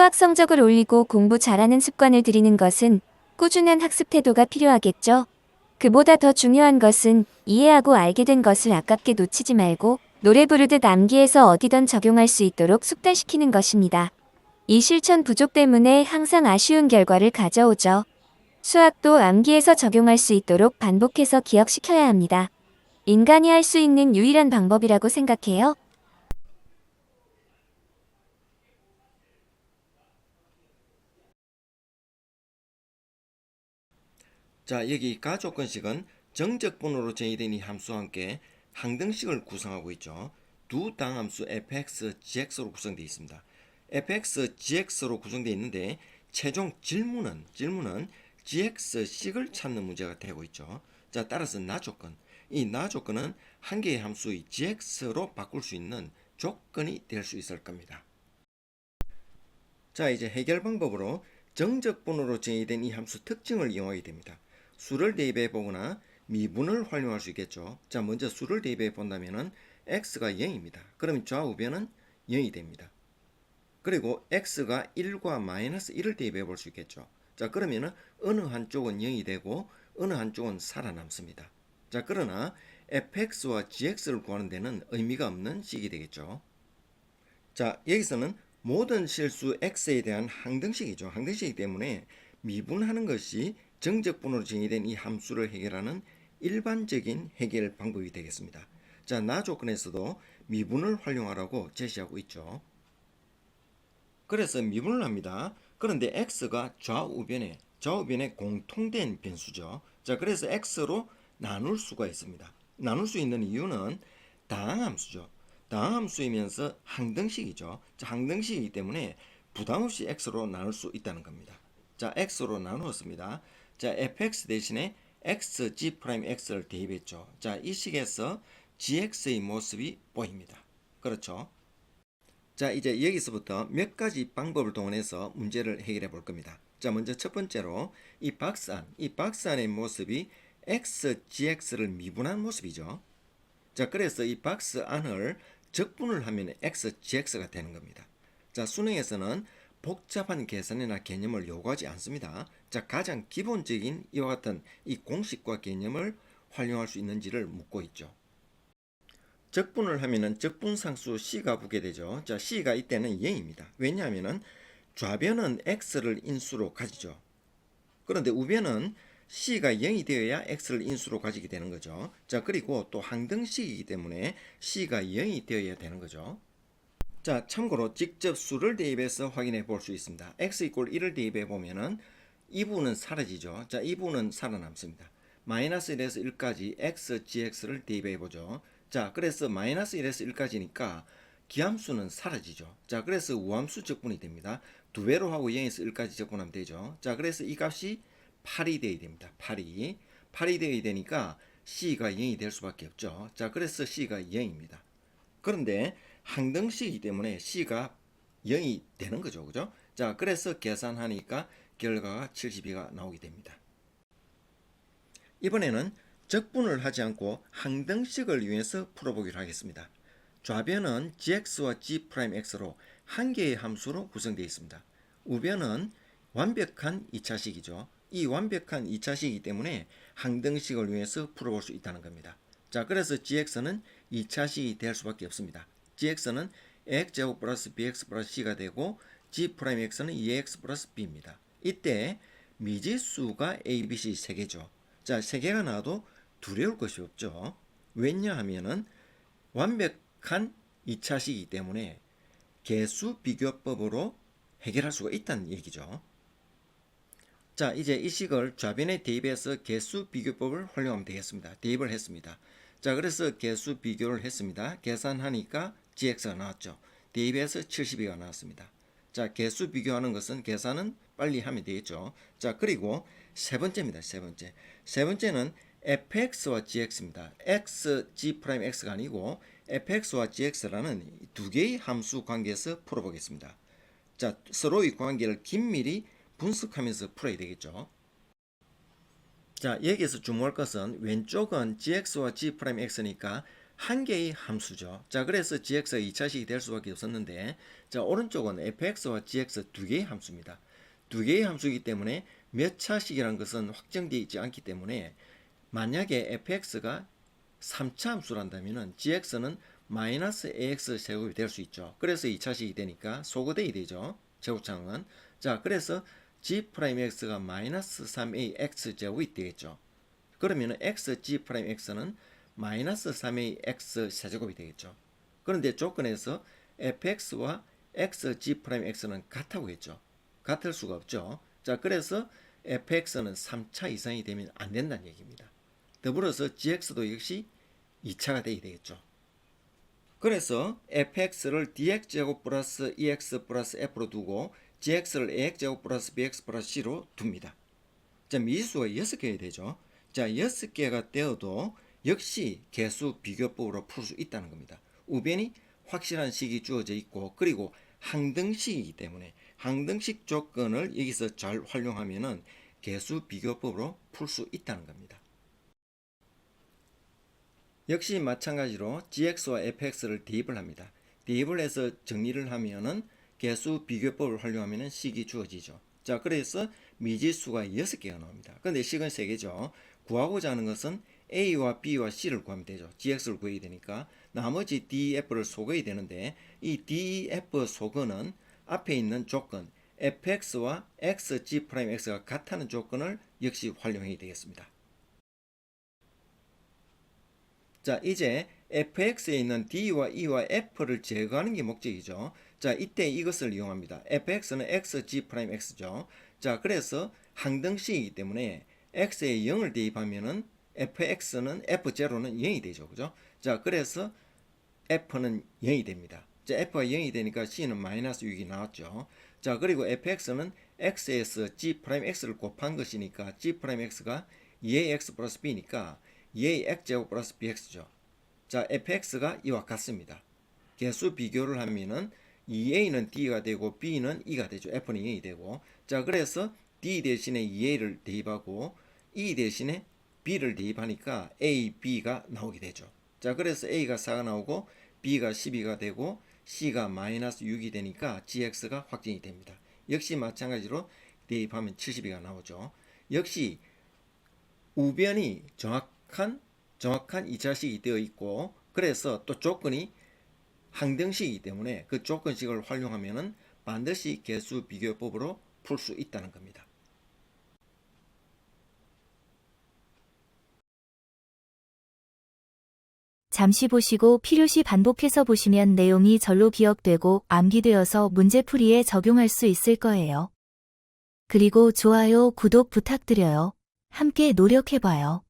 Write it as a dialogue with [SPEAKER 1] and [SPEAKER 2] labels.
[SPEAKER 1] 수학 성적을 올리고 공부 잘하는 습관을 들이는 것은 꾸준한 학습 태도가 필요하겠죠. 그보다 더 중요한 것은 이해하고 알게 된 것을 아깝게 놓치지 말고 노래 부르듯 암기해서 어디든 적용할 수 있도록 숙달시키는 것입니다. 이 실천 부족 때문에 항상 아쉬운 결과를 가져오죠. 수학도 암기해서 적용할 수 있도록 반복해서 기억시켜야 합니다. 인간이 할 수 있는 유일한 방법이라고 생각해요.
[SPEAKER 2] 자, 여기 가조건식은 정적분으로 정의된 이 함수와 함께 항등식을 구성하고 있죠. 두 당함수 fx, gx로 구성되어 있습니다. fx, gx로 구성되어 있는데 최종 질문은 gx식을 찾는 문제가 되고 있죠. 자, 따라서 나조건, 이 나조건은 한 개의 함수의 gx로 바꿀 수 있는 조건이 될 수 있을 겁니다. 자, 이제 해결 방법으로 정적분으로 정의된 이 함수 특징을 이용하게 됩니다. 수를 대입해 보거나 미분을 활용할 수 있겠죠. 자, 먼저 수를 대입해 본다면은 x가 0입니다. 그럼 좌우변은 0이 됩니다. 그리고 x가 1과 마이너스 1을 대입해 볼 수 있겠죠. 자, 그러면은 어느 한쪽은 0이 되고 어느 한쪽은 살아남습니다. 자, 그러나 fx와 gx를 구하는 데는 의미가 없는 식이 되겠죠. 자, 여기서는 모든 실수 x에 대한 항등식이죠. 항등식이기 때문에 미분하는 것이 정적분으로 정의된 이 함수를 해결하는 일반적인 해결 방법이 되겠습니다. 자, 나 조건에서도 미분을 활용하라고 제시하고 있죠. 그래서 미분을 합니다. 그런데 x가 좌우변에 공통된 변수죠. 자, 그래서 x로 나눌 수가 있습니다. 나눌 수 있는 이유는 다항함수죠. 다항함수이면서 항등식이죠. 자, 항등식이기 때문에 부담없이 x로 나눌 수 있다는 겁니다. 자, x로 나누었습니다. 자, fx 대신에 x, g'x를 대입했죠. 자, 이 식에서 gx의 모습이 보입니다. 그렇죠? 자, 이제 여기서부터 몇 가지 방법을 동원해서 문제를 해결해 볼 겁니다. 자, 먼저 첫 번째로 이 박스 안의 모습이 x, gx를 미분한 모습이죠. 자, 그래서 이 박스 안을 적분을 하면 x, gx가 되는 겁니다. 자, 수능에서는 복잡한 계산이나 개념을 요구하지 않습니다. 자, 가장 기본적인 이와 같은 이 공식과 개념을 활용할 수 있는지를 묻고 있죠. 적분을 하면은 적분상수 C가 붙게 되죠. 자, C가 이때는 0입니다. 왜냐하면은 좌변은 X를 인수로 가지죠. 그런데 우변은 C가 0이 되어야 X를 인수로 가지게 되는 거죠. 자, 그리고 또 항등식이기 때문에 C가 0이 되어야 되는 거죠. 자, 참고로 직접 수를 대입해서 확인해 볼 수 있습니다. X 이꼴 1을 대입해 보면은 이 부분은 사라지죠. 자, 이 부분은 살아남습니다. 마이너스 1에서 1까지 X, GX를 대입해 보죠. 자, 그래서 마이너스 1에서 1까지니까 기함수는 사라지죠. 자, 그래서 우함수 적분이 됩니다. 두 배로 하고 0에서 1까지 적분하면 되죠. 자, 그래서 이 값이 8이 되어야 됩니다. 8이 되어야 되니까 C가 0이 될 수밖에 없죠. 자, 그래서 C가 0입니다. 그런데 항등식이기 때문에 C가 0이 되는 거죠. 그죠? 자, 그래서 계산하니까 결과가 72가 나오게 됩니다. 이번에는 적분을 하지 않고 항등식을 이용해서 풀어보기로 하겠습니다. 좌변은 gx와 g'x로 한 개의 함수로 구성되어 있습니다. 우변은 완벽한 2차식이죠. 이 완벽한 2차식이기 때문에 항등식을 이용해서 풀어볼 수 있다는 겁니다. 자, 그래서 gx는 2차식이 될 수밖에 없습니다. gx는 ax제곱 플러스 bx 플러스 c가 되고 g'x는 2x 플러스 b입니다. 이때 미지수가 a, b, c 3개죠. 자, 3개가 나와도 두려울 것이 없죠. 왜냐하면은 완벽한 2차식이기 때문에 개수 비교법으로 해결할 수가 있다는 얘기죠. 자, 이제 이 식을 좌변에 대입해서 개수 비교법을 활용하면 되겠습니다. 대입을 했습니다. 자, 그래서 개수 비교를 했습니다. 계산하니까 gx가 나왔죠. 대입해서 72가 나왔습니다. 자, 개수 비교하는 것은 계산은 빨리 하면 되겠죠. 자, 그리고 세 번째입니다. 세 번째는 fx와 gx입니다. x, g'x가 아니고 fx와 gx라는 두 개의 함수 관계에서 풀어보겠습니다. 자, 서로의 관계를 긴밀히 분석하면서 풀어야 되겠죠. 자, 여기에서 주목할 것은 왼쪽은 gx와 g'x니까 한 개의 함수죠. 자, 그래서 gx가 2차식이 될 수밖에 없었는데, 자, 오른쪽은 fx와 gx 두 개의 함수입니다. 두 개의 함수이기 때문에 몇 차식이라는 것은 확정되어 있지 않기 때문에 만약에 fx가 3차 함수란다면 gx는 마이너스 ax 제곱이 될 수 있죠. 그래서 2차식이 되니까 소거대이 되죠. 제곱창은. 자, 그래서 g'x가 마이너스 3ax 제곱이 되겠죠. 그러면 xg'x는 마이너스 3ax 세제곱이 되겠죠. 그런데 조건에서 fx와 xg'x는 같다고 했죠. 같을 수가 없죠. 자, 그래서 fx는 3차 이상이 되면 안 된다는 얘기입니다. 더불어서 gx도 역시 2차가 되어야 되겠죠. 그래서 fx를 dx제곱 플러스 ex 플러스 f로 두고 gx를 ax제곱 플러스 bx 플러스 c로 둡니다. 자, 미지수가 6개가 되죠. 자, 6개가 되어도 역시 개수 비교법으로 풀 수 있다는 겁니다. 우변이 확실한 식이 주어져 있고, 그리고 항등식이기 때문에 항등식 조건을 여기서 잘 활용하면은 개수 비교법으로 풀 수 있다는 겁니다. 역시 마찬가지로 gx와 fx를 대입을 합니다. 대입을 해서 정리를 하면은 개수 비교법을 활용하면은 식이 주어지죠. 자, 그래서 미지수가 6개가 나옵니다. 그런데 식은 3개죠. 구하고자 하는 것은 A와 B와 C를 구하면 되죠. GX를 구해야 되니까 나머지 DEF를 속어야 되는데, 이 DEF 속어는 앞에 있는 조건 fx와 xg'x가 같다는 조건을 역시 활용해야 되겠습니다. 자, 이제 fx에 있는 d와 e와 f를 제거하는 게 목적이죠. 자, 이때 이것을 이용합니다. fx는 xg'x죠. 자, 그래서 항등식이기 때문에 x에 0을 대입하면은 fx는 f0는 0이 되죠. 그죠? 자, 그래서 f는 0이 됩니다. 자, f가 0이 되니까 c는 마이너스 6이 나왔죠. 자, 그리고 fx는 x에서 g'x를 곱한 것이니까 g'x가 2ax 플러스 b니까 2ax 제곱 플러스 bx죠. 자, fx가 이와 같습니다. 개수 비교를 하면은 2a는 d가 되고 b는 e가 되죠. f는 0이 되고. 자, 그래서 d 대신에 2a를 대입하고 e 대신에 b를 대입하니까 a, b가 나오게 되죠. 자, 그래서 a가 4가 나오고 b가 12가 되고 c가 마이너스 6이 되니까 gx가 확정이 됩니다. 역시 마찬가지로 대입하면 72가 나오죠. 역시 우변이 정확한 2차식이 되어 있고, 그래서 또 조건이 항등식이기 때문에 그 조건식을 활용하면은 반드시 개수 비교법으로 풀 수 있다는 겁니다.
[SPEAKER 3] 잠시 보시고 필요시 반복해서 보시면 내용이 절로 기억되고 암기되어서 문제풀이에 적용할 수 있을 거예요. 그리고 좋아요, 구독 부탁드려요. 함께 노력해봐요.